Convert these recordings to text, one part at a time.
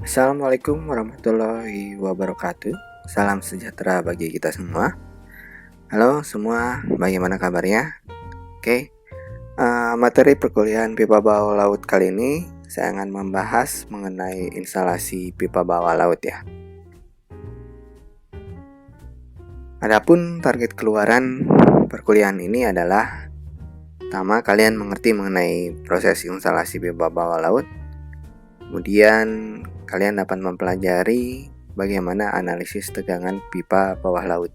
Assalamualaikum warahmatullahi wabarakatuh. Salam sejahtera bagi kita semua. Halo semua, bagaimana kabarnya? Oke, materi perkuliahan pipa bawah laut kali ini saya akan membahas mengenai instalasi pipa bawah laut ya. Adapun target keluaran perkuliahan ini adalah pertama, kalian mengerti mengenai proses instalasi pipa bawah laut. Kemudian kalian dapat mempelajari bagaimana analisis tegangan pipa bawah laut.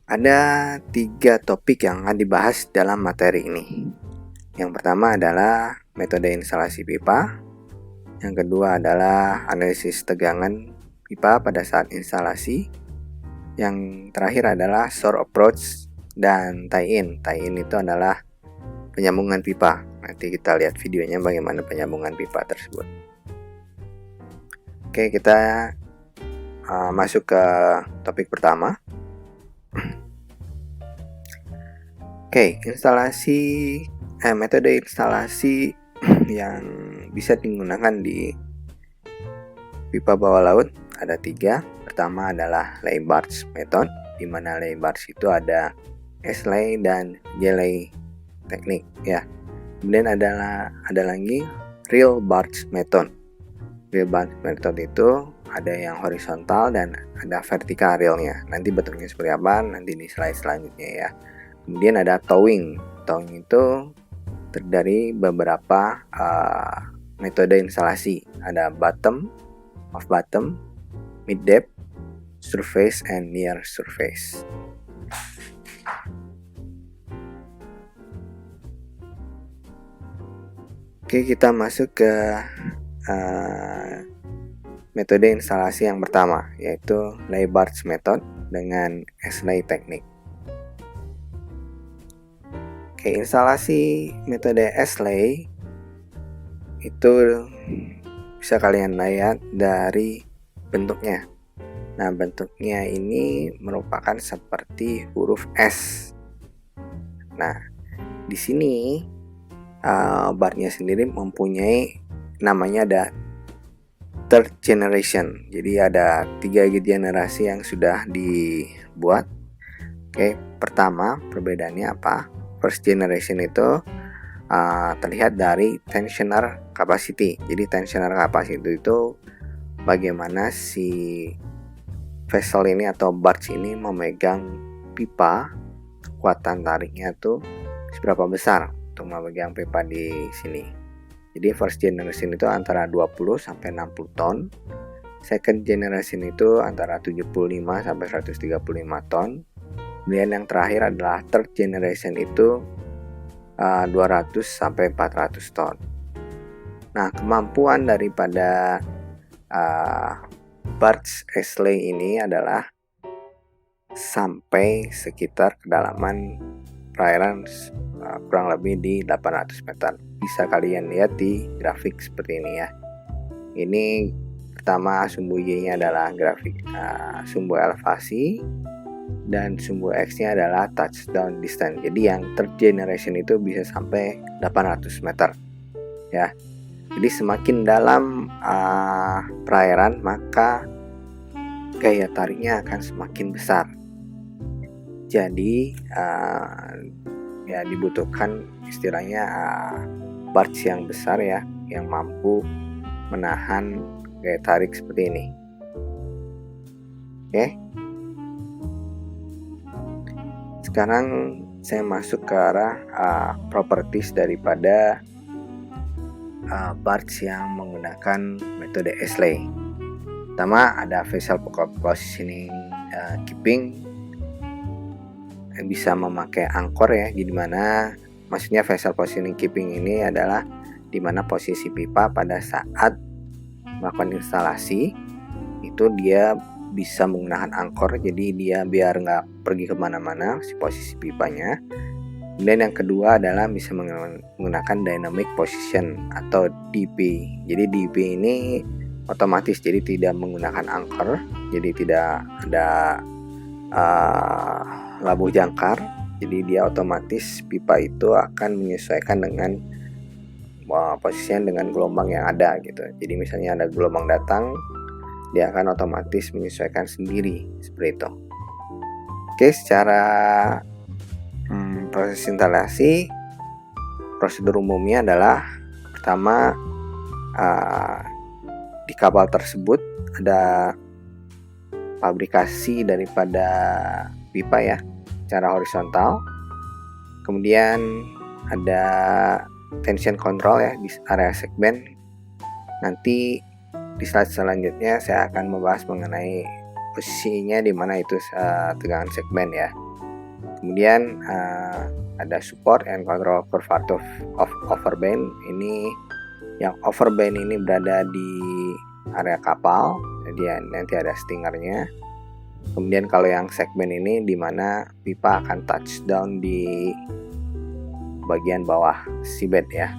Ada 3 topik yang akan dibahas dalam materi ini. Yang pertama adalah metode instalasi pipa. Yang kedua adalah analisis tegangan pipa pada saat instalasi. Yang terakhir adalah shore approach dan tie-in. Tie-in itu adalah penyambungan pipa. Nanti kita lihat videonya bagaimana penyambungan pipa tersebut. Oke, kita masuk ke topik pertama. Oke, metode instalasi yang bisa digunakan di pipa bawah laut ada 3. Pertama adalah lay barge method, di mana lay barge itu ada S-lay dan J-lay teknik ya. Kemudian ada lagi reel barge method. Reel barge method itu ada yang horizontal dan ada vertikal reelnya. Nanti bentuknya seperti apa nanti di slide selanjutnya ya. Kemudian ada towing. Towing itu terdiri beberapa metode instalasi. Ada bottom, off bottom, mid depth, surface, and near surface. Oke, kita masuk ke metode instalasi yang pertama, yaitu lay barge method dengan S-lay teknik. Oke, instalasi metode S-lay itu bisa kalian lihat dari bentuknya. Nah, bentuknya ini merupakan seperti huruf S. Nah, di sini barnya sendiri mempunyai namanya ada third generation. Jadi ada 3 generasi yang sudah dibuat. Oke, pertama perbedaannya apa? First generation itu terlihat dari tensioner capacity. Jadi tensioner capacity itu bagaimana si vessel ini atau barge ini memegang pipa, kekuatan tariknya tuh seberapa besar untuk memegang pipa di sini. Jadi first generation itu antara 20 sampai 60 ton. Second generation itu antara 75 sampai 135 ton. Kemudian yang terakhir adalah third generation itu 200 sampai 400 ton. Nah, kemampuan daripada barge S-lay ini adalah sampai sekitar kedalaman perairan kurang lebih di 800 meter. Bisa kalian lihat di grafik seperti ini ya. Ini pertama sumbu Y-nya adalah grafik sumbu elevasi, dan sumbu X-nya adalah touchdown distance. Jadi yang third generation itu bisa sampai 800 meter ya. Jadi semakin dalam perairan maka gaya tariknya akan semakin besar. Jadi ya dibutuhkan istilahnya barge yang besar ya, yang mampu menahan gaya tarik seperti ini. Oke. Sekarang saya masuk ke arah properties daripada barge yang menggunakan metode S-lay. Pertama ada vessel positioning keeping, bisa memakai angkor ya. Di mana maksudnya vessel positioning keeping ini adalah di mana posisi pipa pada saat melakukan instalasi itu dia bisa menggunakan angkor, jadi dia biar nggak pergi kemana-mana si posisi pipanya. Kemudian yang kedua adalah bisa menggunakan dynamic position atau DP. Jadi DP ini otomatis, jadi tidak menggunakan angkor, jadi tidak ada labuh jangkar. Jadi dia otomatis pipa itu akan menyesuaikan dengan posisinya dengan gelombang yang ada gitu. Jadi misalnya ada gelombang datang, dia akan otomatis menyesuaikan sendiri seperti itu. Oke, secara proses instalasi, prosedur umumnya adalah pertama, di kabel tersebut ada pabrikasi daripada pipa ya, secara horizontal. Kemudian ada tension control ya di area segmen. Nanti di slide selanjutnya saya akan membahas mengenai posisinya di mana itu tegangan segmen ya. Kemudian ada support and control per part of overband. Ini yang overband ini berada di area kapal, jadi nanti ada stingernya. Kemudian kalau yang segmen ini di mana pipa akan touchdown di bagian bawah seabed ya.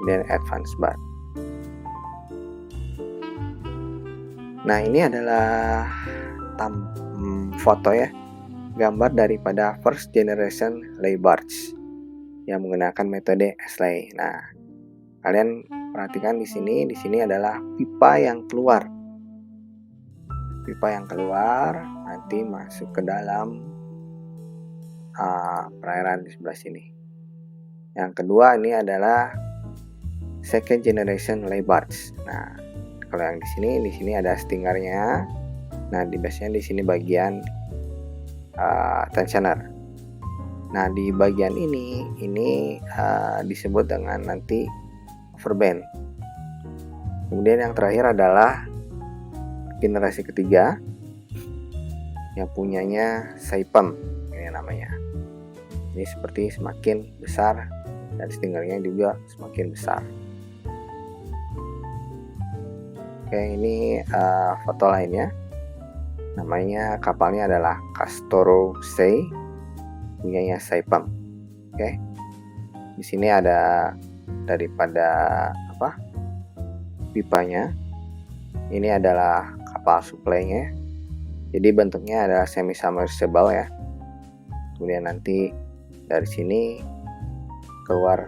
Kemudian advance bar. Nah, ini adalah foto ya, gambar daripada first generation lay barge yang menggunakan metode S-lay. Nah, kalian perhatikan di sini adalah pipa yang keluar. Pipa yang keluar nanti masuk ke dalam perairan di sebelah sini. Yang kedua ini adalah second generation lay barge. Nah, kalau yang di sini ada stingernya. Nah, biasanya di sini bagian tensioner. Nah, di bagian ini disebut dengan nanti overband. Kemudian yang terakhir adalah generasi ketiga yang punyanya Saipem, ini namanya. Ini seperti semakin besar dan stingernya juga semakin besar. Oke, ini foto lainnya. Namanya kapalnya adalah Castoro Sei, punyanya Saipem. Oke. Di sini ada daripada pipanya. Ini adalah kapal supply-nya. Jadi bentuknya adalah semi submersible ya. Kemudian nanti dari sini keluar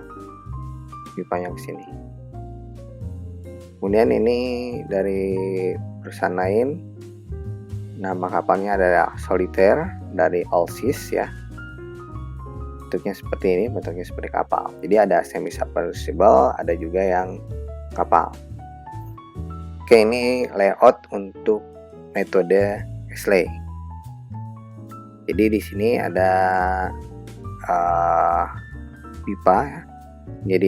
pipanya ke sini. Kemudian ini dari perusahaan lain, nama kapalnya adalah Solitaire dari Allseas ya. Bentuknya seperti ini, bentuknya seperti kapal. Jadi ada semi submersible, ada juga yang kapal. Oke, ini layout untuk metode S-lay. Jadi di sini ada pipa. Jadi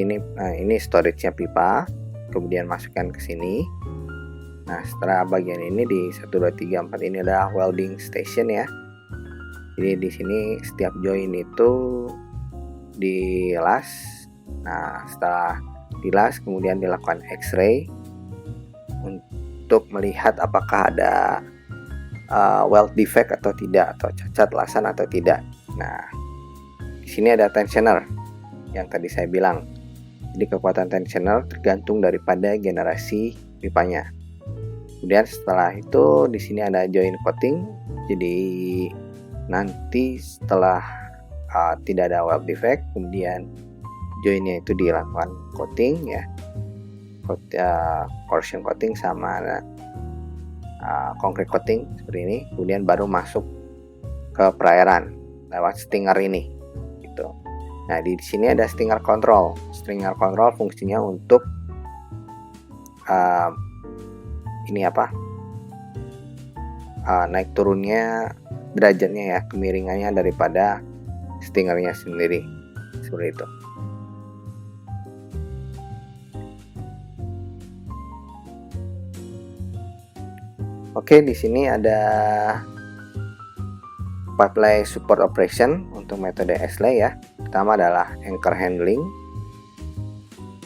ini storage-nya pipa. Kemudian masukkan ke sini. Nah, setelah bagian ini di 1 2 3 4 ini adalah welding station ya. Jadi di sini setiap join itu dilas. Nah, setelah dilas kemudian dilakukan X-ray untuk melihat apakah ada weld defect atau tidak, atau cacat lasan atau tidak. Nah, di sini ada tensioner yang tadi saya bilang. Jadi kekuatan tensioner tergantung daripada generasi pipanya. Kemudian setelah itu di sini ada joint coating. Jadi nanti setelah tidak ada weld defect, kemudian jointnya itu dilakukan coating ya, corrosion coating sama concrete coating seperti ini. Kemudian baru masuk ke perairan lewat stinger ini gitu. Nah, di sini ada stinger control. Stinger control fungsinya untuk naik turunnya derajatnya ya, kemiringannya daripada stingernya sendiri seperti itu. Oke, di sini ada pipeline support operation untuk metode S-lay ya. Pertama adalah anchor handling.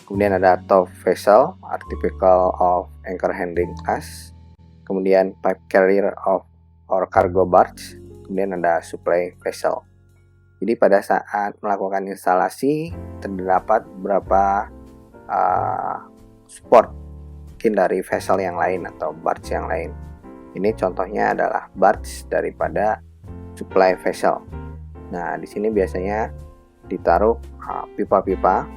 Kemudian ada top vessel, artificial of anchor handling class. Kemudian pipe carrier of or cargo barge. Kemudian ada supply vessel. Jadi pada saat melakukan instalasi terdapat beberapa support mungkin dari vessel yang lain atau barge yang lain. Ini contohnya adalah barge daripada supply vessel. Nah, di sini biasanya ditaruh pipa-pipa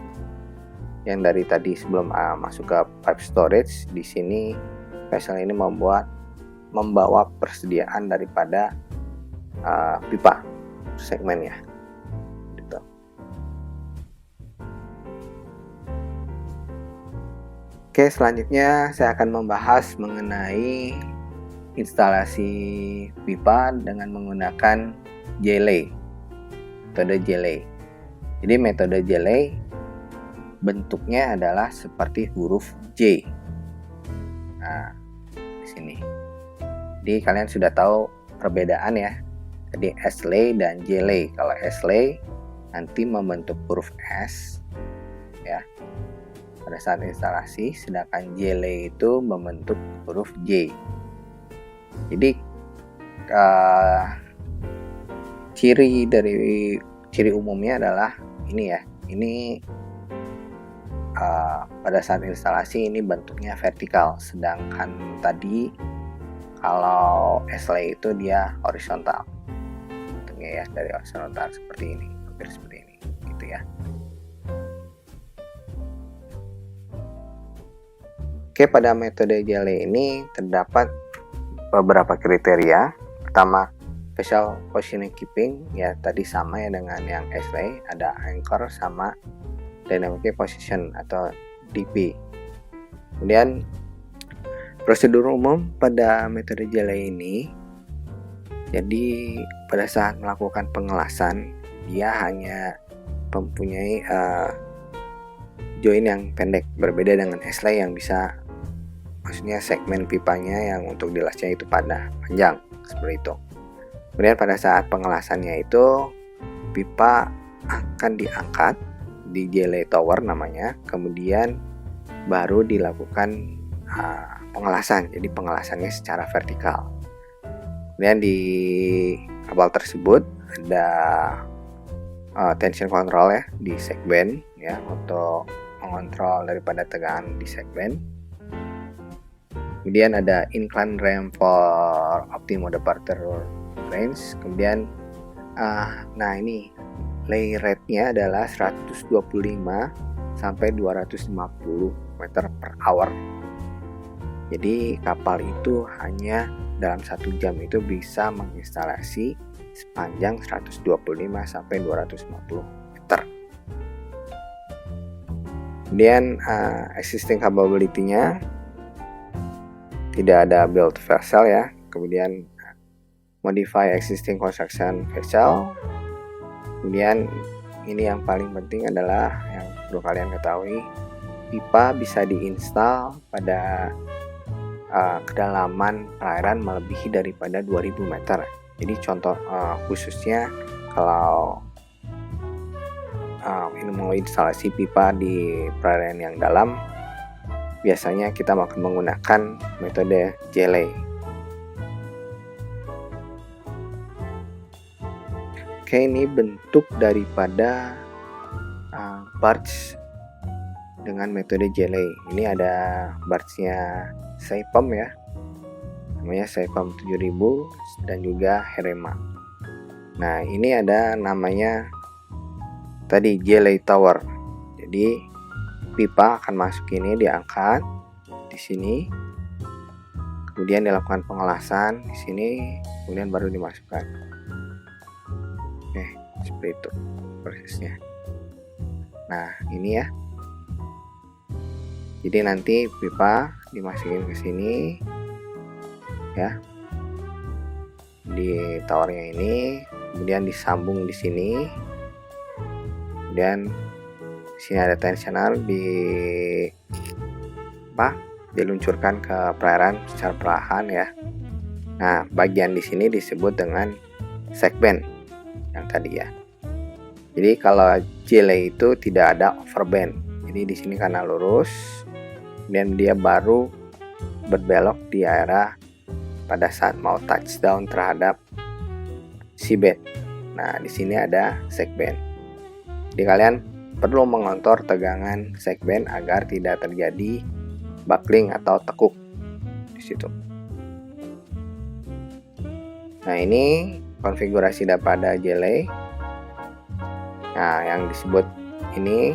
yang dari tadi sebelum masuk ke pipe storage. Di sini vessel ini membawa persediaan daripada pipa segmennya gitu. Oke, selanjutnya saya akan membahas mengenai instalasi pipa dengan menggunakan jelly, metode jelly. Jadi metode jelly bentuknya adalah seperti huruf J. Nah, di sini. Jadi kalian sudah tahu perbedaan ya. Jadi S-lay dan J-lay. Kalau S-lay nanti membentuk huruf S ya pada saat instalasi, sedangkan J-lay itu membentuk huruf J. Jadi ciri umumnya adalah ini ya. Ini pada saat instalasi ini bentuknya vertikal, sedangkan tadi kalau S-lay itu dia horizontal. Bentuknya ya dari horizontal seperti ini, hampir seperti ini gitu ya. Oke, pada metode jelly ini terdapat beberapa kriteria. Pertama, vessel positioning keeping ya tadi sama ya dengan yang S-lay, ada anchor sama dynamic position atau DP. Kemudian prosedur umum pada metode jelly ini, jadi pada saat melakukan pengelasan dia hanya mempunyai join yang pendek, berbeda dengan S-lay yang bisa, maksudnya segmen pipanya yang untuk dilasnya itu panjang seperti itu. Kemudian pada saat pengelasannya itu pipa akan diangkat di jelly tower namanya, kemudian baru dilakukan pengelasan. Jadi pengelasannya secara vertikal. Kemudian di kapal tersebut ada tension control ya di segmen ya untuk mengontrol daripada tegangan di segmen. Kemudian ada incline ramp for optimal departure range. Kemudian ini lay rate-nya adalah 125 sampai 250 meter per hour. Jadi kapal itu hanya dalam 1 jam itu bisa menginstalasi sepanjang 125 sampai 250 meter. Kemudian existing capability-nya tidak ada build vessel ya. Kemudian modify existing construction vessel. Kemudian ini yang paling penting adalah yang perlu kalian ketahui, pipa bisa diinstal pada kedalaman perairan melebihi daripada 2000 meter. Jadi contoh khususnya kalau ini mau instalasi pipa di perairan yang dalam, biasanya kita akan menggunakan metode jelly. Oke, ini bentuk daripada barge dengan metode jelly. Ini ada barge-nya Saipem ya, namanya Saipem 7000 dan juga Herema. Nah, ini ada namanya tadi jelly tower. Jadi pipa akan masuk ini, diangkat di sini, kemudian dilakukan pengelasan di sini, kemudian baru dimasukkan. Seperti itu prosesnya. Nah, ini ya. Jadi nanti pipa dimasukin ke sini ya. Di towernya ini, kemudian disambung di sini. Kemudian di sini ada tensioner diluncurkan ke perairan secara perlahan ya. Nah, bagian di sini disebut dengan segmen yang tadi ya. Jadi kalau jelly itu tidak ada overbend. Jadi di sini karena lurus, dan dia baru berbelok di area pada saat mau touchdown terhadap seabed. Nah, di sini ada segmen. Jadi kalian perlu mengontrol tegangan segmen agar tidak terjadi buckling atau tekuk di situ. Nah, ini konfigurasi daripada jelly Nah, yang disebut ini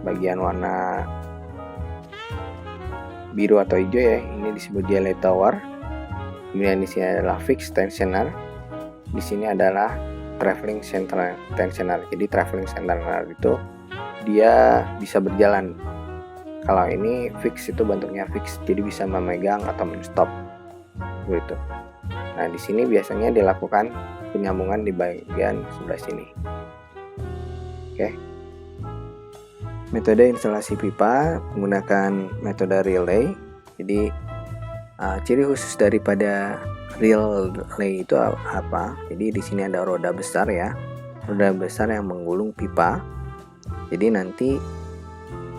bagian warna biru atau hijau ya, ini disebut jelly tower. Kemudian di sini adalah fixed tensioner. Di sini adalah traveling center tensioner. Jadi traveling tensioner itu dia bisa berjalan. Kalau ini fix itu bentuknya fix, jadi bisa memegang atau men-stop gitu. Nah, di sini biasanya dilakukan penyambungan di bagian sebelah sini. Oke. Metode instalasi pipa menggunakan metode relay. Jadi ciri khusus daripada relay itu apa? Jadi di sini ada roda besar ya, roda besar yang menggulung pipa. Jadi nanti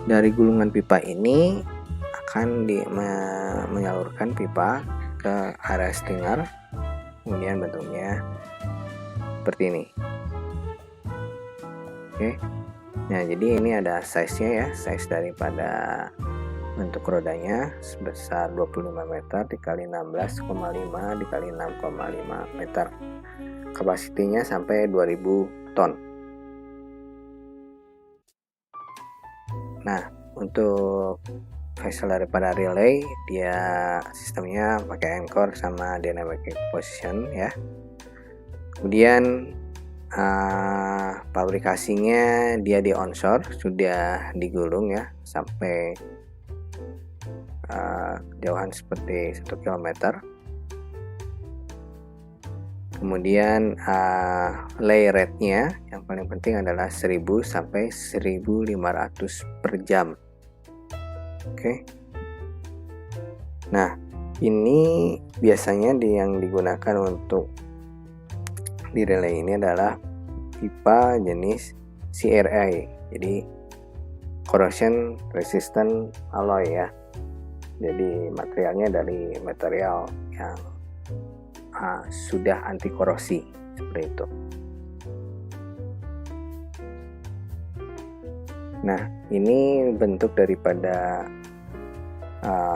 dari gulungan pipa ini akan menyalurkan pipa ke area stringer. Kemudian bentuknya seperti ini. Oke. Nah, jadi ini ada size-nya ya, size daripada bentuk rodanya sebesar 25 meter dikali 16,5 dikali 6,5 meter. Kapasitinya sampai 2000 ton. Nah, untuk vessel daripada relay, dia sistemnya pakai anchor sama dynamic position ya. Kemudian fabrikasinya dia di onshore, sudah digulung ya sampai jauhan seperti 1 km. Kemudian lay rate-nya yang paling penting adalah 1000 sampai 1500 per jam. Oke. Nah, ini biasanya yang digunakan untuk di relay ini adalah pipa jenis CRA, jadi corrosion resistant alloy ya. Jadi materialnya dari material yang sudah anti korosi seperti itu. Nah, ini bentuk daripada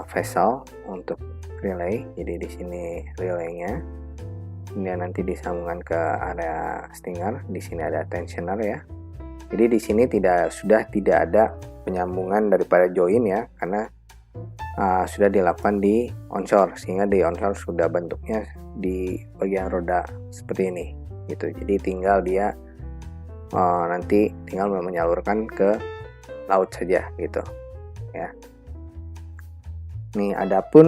vessel untuk relay. Jadi di sini relaynya. Kemudian nanti disambungkan ke area stringer. Di sini ada tensioner ya. Jadi di sini sudah tidak ada penyambungan daripada join ya, karena sudah dilakukan di onshore, sehingga di onshore sudah bentuknya di bagian roda seperti ini gitu. Jadi tinggal dia nanti tinggal menyalurkan ke laut saja gitu ya. Nih, adapun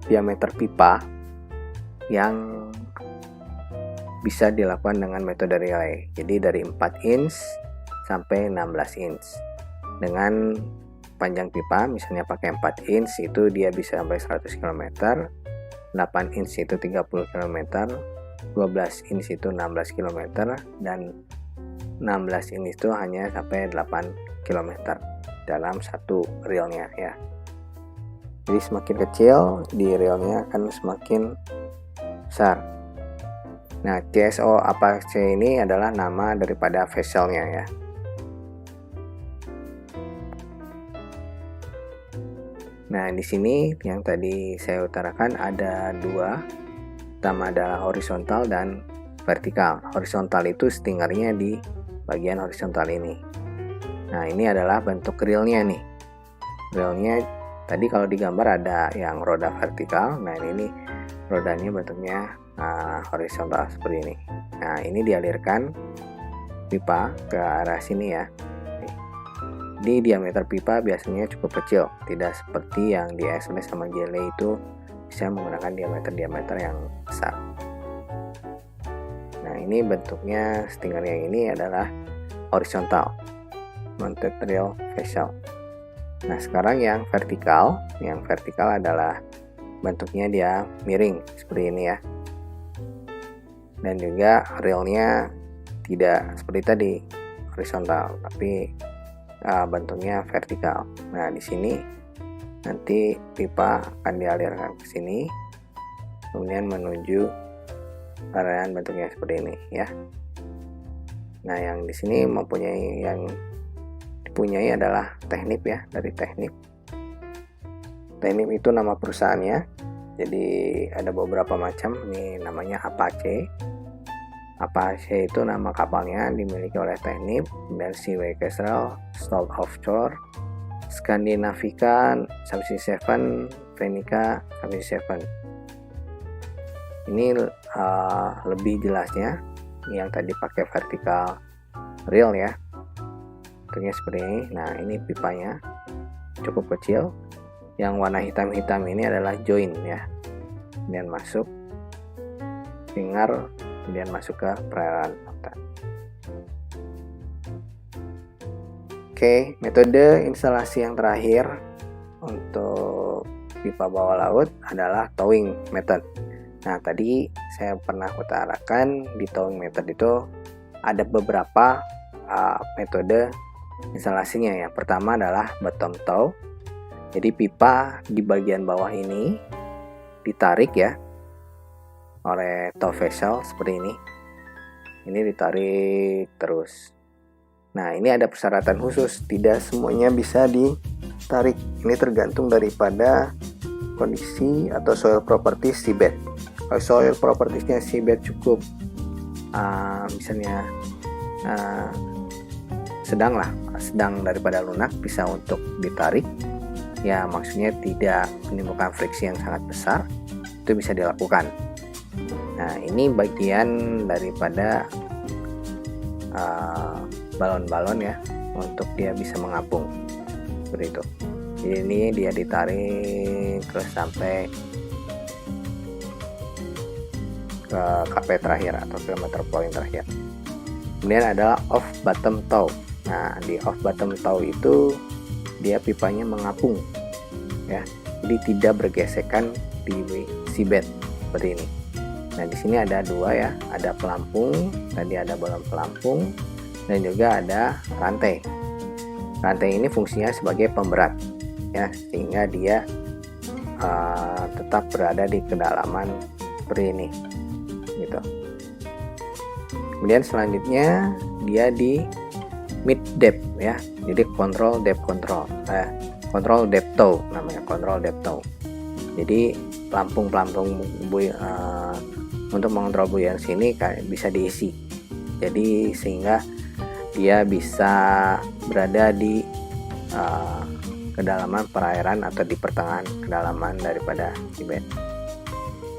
diameter pipa yang bisa dilakukan dengan metode relay. Jadi dari 4 inch sampai 16 inch. Dengan panjang pipa misalnya pakai 4 inch itu dia bisa sampai 100 km, 8 inch itu 30 km, 12 inch itu 16 km, dan 16 inch itu hanya sampai 8 km dalam satu reelnya ya. Jadi semakin kecil di reelnya akan semakin besar. Nah, CSO Apache ini adalah nama daripada vesselnya ya. Nah, di sini yang tadi saya utarakan ada dua. Pertama adalah horizontal dan vertikal. Horizontal itu stingernya di bagian horizontal ini. Nah, ini adalah bentuk reelnya nih. Reelnya tadi kalau digambar ada yang roda vertikal. Nah, ini rodanya bentuknya horizontal seperti ini. Nah, ini dialirkan pipa ke arah sini ya. Di diameter pipa biasanya cukup kecil, tidak seperti yang di SMS sama jelly itu bisa menggunakan diameter yang besar. Nah, ini bentuknya stinger yang ini adalah horizontal mounted reel vessel. Nah, sekarang yang vertikal adalah bentuknya dia miring seperti ini ya. Dan juga reelnya tidak seperti tadi horizontal, tapi bentuknya vertikal. Nah, di sini nanti pipa akan dialirkan ke sini, kemudian menuju area bentuknya seperti ini ya. Nah, yang di sini dipunyai adalah Technip ya, dari Technip. Technip itu nama perusahaannya. Jadi ada beberapa macam, ini namanya Apache. Apa itu nama kapalnya, dimiliki oleh Technip, kemudian Seaway Kestrel, Stolt Offshore, Scandinavica, Subsea 7, Venica, Subsea 7. Ini lebih jelasnya, yang tadi pakai vertical reel ya, bentuknya seperti ini. Nah, ini pipanya cukup kecil, yang warna hitam-hitam ini adalah join ya, kemudian masuk finger, kemudian masuk ke perairan lautan. Oke, metode instalasi yang terakhir untuk pipa bawah laut adalah towing method. Nah, tadi saya pernah utarakan di towing method itu ada beberapa metode instalasinya ya. Pertama adalah bottom tow. Jadi pipa di bagian bawah ini ditarik ya oleh tow vessel seperti ini. Ini ditarik terus. Nah, ini ada persyaratan khusus, tidak semuanya bisa ditarik. Ini tergantung daripada kondisi atau soil properties seabed. Kalau soil propertiesnya seabed cukup misalnya sedang daripada lunak, bisa untuk ditarik ya, maksudnya tidak menimbulkan friksi yang sangat besar, itu bisa dilakukan. Nah, ini bagian daripada balon-balon ya, untuk dia bisa mengapung seperti itu. Jadi ini dia ditarik terus sampai ke KP terakhir atau kilometer point terakhir. Kemudian ada off bottom tow. Nah, di off bottom tow itu dia pipanya mengapung ya, jadi tidak bergesekan di seabed seperti ini. Nah, di sini ada dua ya, ada pelampung, tadi ada balon pelampung, dan juga ada rantai. Rantai ini fungsinya sebagai pemberat ya, sehingga dia tetap berada di kedalaman seperti ini gitu. Kemudian selanjutnya dia di mid depth ya, jadi control depth tow namanya, control depth tow. Jadi pelampung untuk mengontrol buoyancy ini bisa diisi, jadi sehingga dia bisa berada di kedalaman perairan atau di pertengahan kedalaman daripada seabed.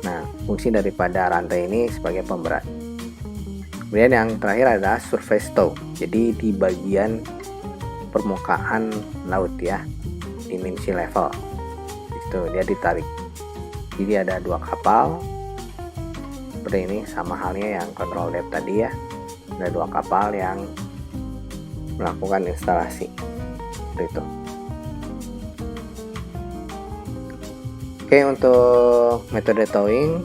Nah, fungsi daripada rantai ini sebagai pemberat. Kemudian yang terakhir adalah surface tow, jadi di bagian permukaan laut ya, dimensi level itu dia ditarik. Jadi ada dua kapal seperti ini, sama halnya yang control depth tadi ya, ada dua kapal yang melakukan instalasi seperti itu. Oke, untuk metode towing,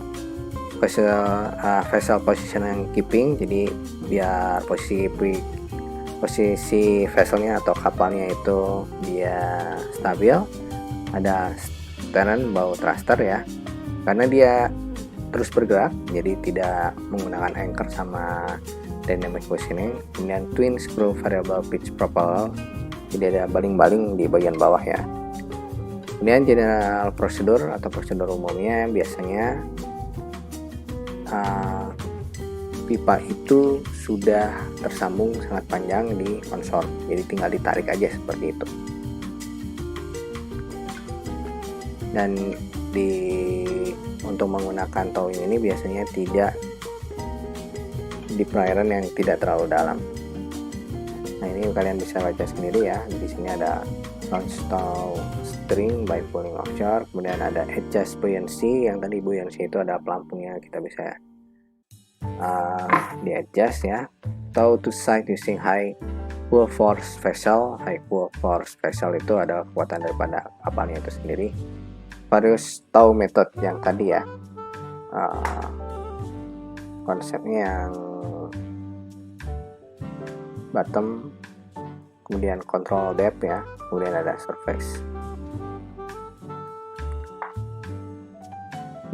vessel position and keeping, jadi biar posisi vesselnya atau kapalnya itu dia stabil. Ada stern bow thruster ya, karena dia terus bergerak, jadi tidak menggunakan anchor sama dynamic positioning. Kemudian twin screw variable pitch propeller, jadi ada baling-baling di bagian bawah ya. Kemudian general prosedur atau prosedur umumnya, biasanya pipa itu sudah tersambung sangat panjang di konsol, jadi tinggal ditarik aja seperti itu. Dan untuk menggunakan towing ini biasanya tidak di perairan yang tidak terlalu dalam. Nah, ini kalian bisa baca sendiri ya. Di sini ada launch tow string by pulling offshore, kemudian ada adjust buoyancy, yang tadi buoyancy itu ada pelampungnya, kita bisa di adjust ya. Tow to side using high pull force vessel. High pull force vessel itu ada kekuatan daripada kapalnya itu sendiri. Various tow method yang tadi ya, konsepnya yang bottom, kemudian control depth ya, kemudian ada surface.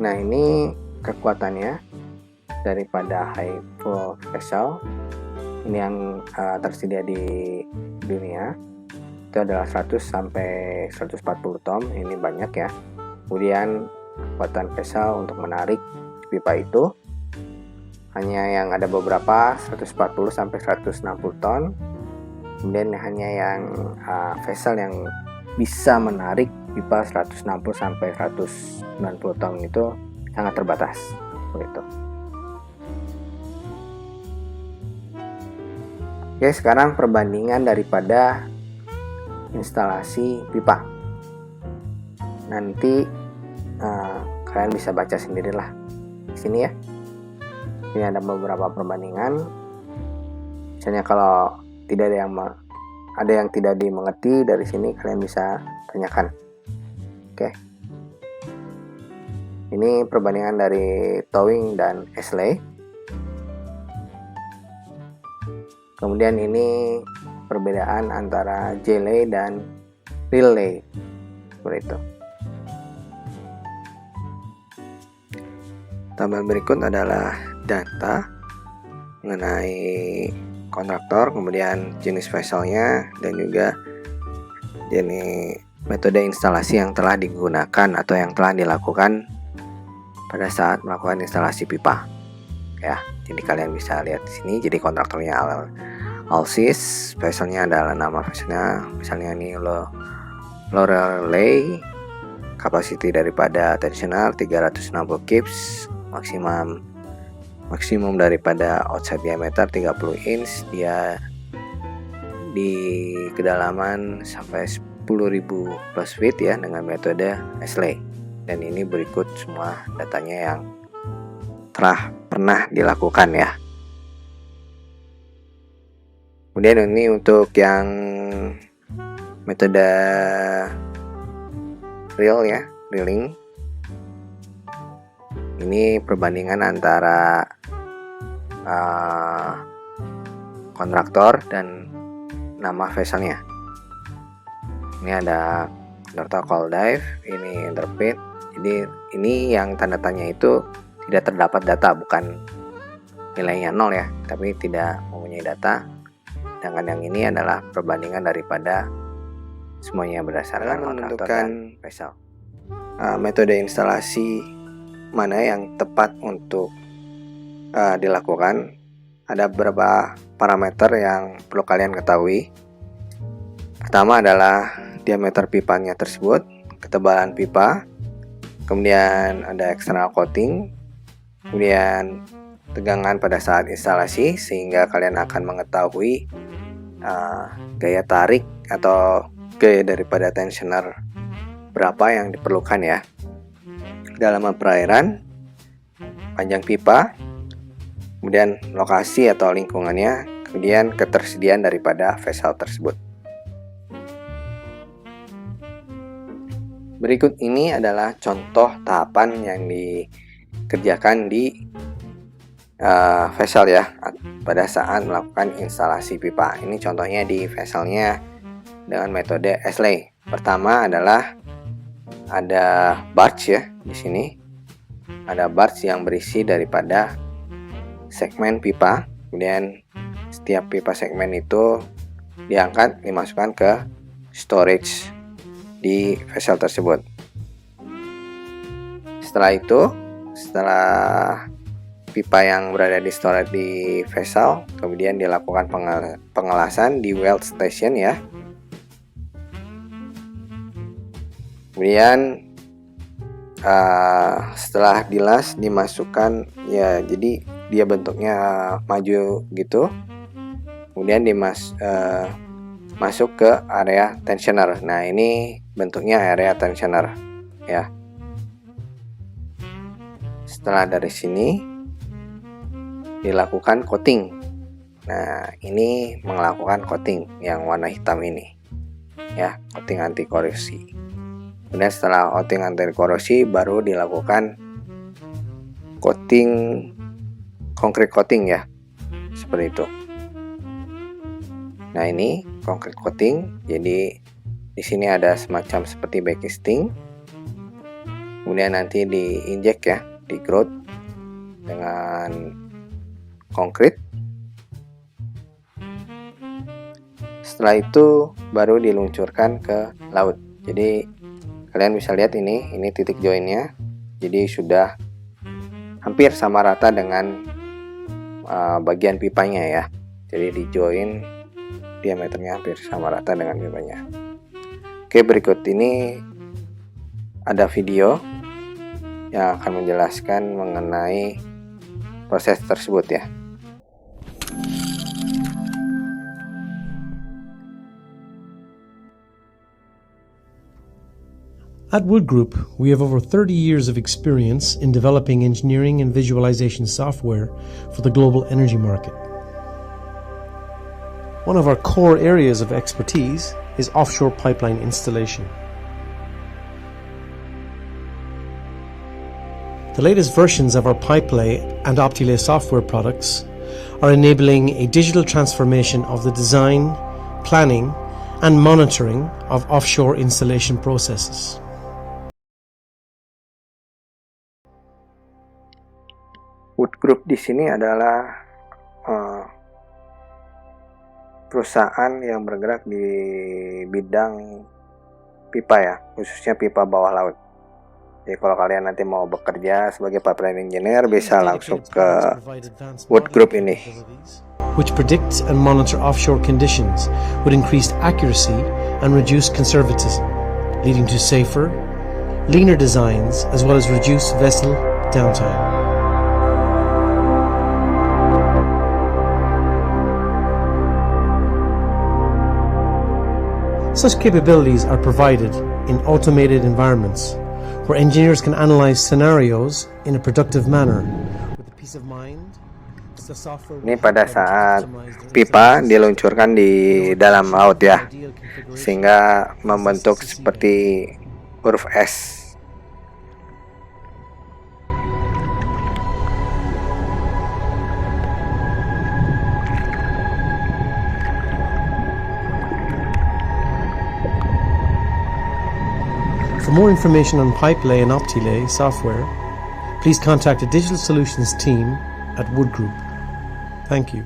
Nah, ini kekuatannya daripada high pull vessel ini yang tersedia di dunia itu adalah 100 sampai 140 ton, ini banyak ya. Kemudian kekuatan vessel untuk menarik pipa itu hanya yang ada beberapa 140 sampai 160 ton. Kemudian hanya yang vessel yang bisa menarik pipa 160 sampai 190 ton itu sangat terbatas begitu. Oke, sekarang perbandingan daripada instalasi pipa. Nanti kalian bisa baca sendirilah di sini ya. Ini ada beberapa perbandingan. Misalnya kalau tidak ada yang tidak dimengerti dari sini, kalian bisa tanyakan. Oke. Ini perbandingan dari towing dan S-lay. Kemudian ini perbedaan antara J-lay dan reel-lay. Seperti itu. Tabel berikut adalah data mengenai kontraktor, kemudian jenis vesselnya, dan juga jenis metode instalasi yang telah digunakan atau yang telah dilakukan pada saat melakukan instalasi pipa. Ya, jadi kalian bisa lihat di sini. Jadi kontraktornya Alsys, vesselnya adalah nama vesselnya, misalnya ini Laurel Lay, kapasiti daripada tensioner 360 kips, maksimum daripada outside diameter 30 inch, dia di kedalaman sampai 10.000 plus feet ya dengan metode S-lay. Dan ini berikut semua datanya yang telah pernah dilakukan ya. Kemudian ini untuk yang metode reel ya, reeling. Ini perbandingan antara kontraktor dan nama vesselnya. Ini ada call dive, ini interpret. Jadi ini yang tanda tanya itu tidak terdapat data, bukan nilainya 0 ya, tapi tidak mempunyai data. Sedangkan yang ini adalah perbandingan daripada semuanya berdasarkan kontraktor dan vessel. Metode instalasi mana yang tepat untuk dilakukan. Ada beberapa parameter yang perlu kalian ketahui. Pertama adalah diameter pipanya tersebut, ketebalan pipa, kemudian ada external coating, kemudian tegangan pada saat instalasi, sehingga kalian akan mengetahui gaya tarik atau gaya daripada tensioner berapa yang diperlukan ya. Kedalaman perairan, panjang pipa, kemudian lokasi atau lingkungannya, kemudian ketersediaan daripada vessel tersebut. Berikut ini adalah contoh tahapan yang dikerjakan di vessel ya pada saat melakukan instalasi pipa. Ini contohnya di vesselnya dengan metode S-lay. Pertama adalah ada barge ya, di sini ada barge yang berisi daripada segmen pipa. Kemudian setiap pipa segmen itu diangkat, dimasukkan ke storage di vessel tersebut. Setelah pipa yang berada di storage di vessel, kemudian dilakukan pengelasan di weld station ya. Kemudian setelah dilas, dimasukkan ya, jadi dia bentuknya maju gitu. Kemudian masuk ke area tensioner. Nah, ini bentuknya area tensioner ya. Setelah dari sini dilakukan coating. Nah, ini melakukan coating yang warna hitam ini ya, coating anti korosi. Kemudian setelah coating anti korosi baru dilakukan coating, concrete coating ya, seperti itu. Nah, ini concrete coating. Jadi di sini ada semacam seperti backcasting. Kemudian nanti diinjek ya, di grout dengan konkrit. Setelah itu baru diluncurkan ke laut. Jadi kalian bisa lihat ini titik joinnya. Jadi sudah hampir sama rata dengan bagian pipanya ya. Jadi di join diameternya hampir sama rata dengan pipanya. Oke, berikut ini ada video yang akan menjelaskan mengenai proses tersebut ya. At Wood Group, we have over 30 years of experience in developing engineering and visualization software for the global energy market. One of our core areas of expertise is offshore pipeline installation. The latest versions of our PipeLay and OptiLay software products are enabling a digital transformation of the design, planning, and monitoring of offshore installation processes. Wood Group di sini adalah perusahaan yang bergerak di bidang pipa ya, khususnya pipa bawah laut. Jadi kalau kalian nanti mau bekerja sebagai pipeline engineer bisa langsung ke Wood Group ini. Which predict and monitor offshore conditions with increased accuracy and reduced conservatism, leading to safer, leaner designs as well as reduced vessel downtime. Such capabilities are provided in automated environments where engineers can analyze scenarios in a productive manner with the peace of mind. Ini pada saat pipa diluncurkan di dalam laut ya, sehingga membentuk seperti huruf S. For more information on PipeLay and OptiLay software, please contact the Digital Solutions team at Wood Group. Thank you.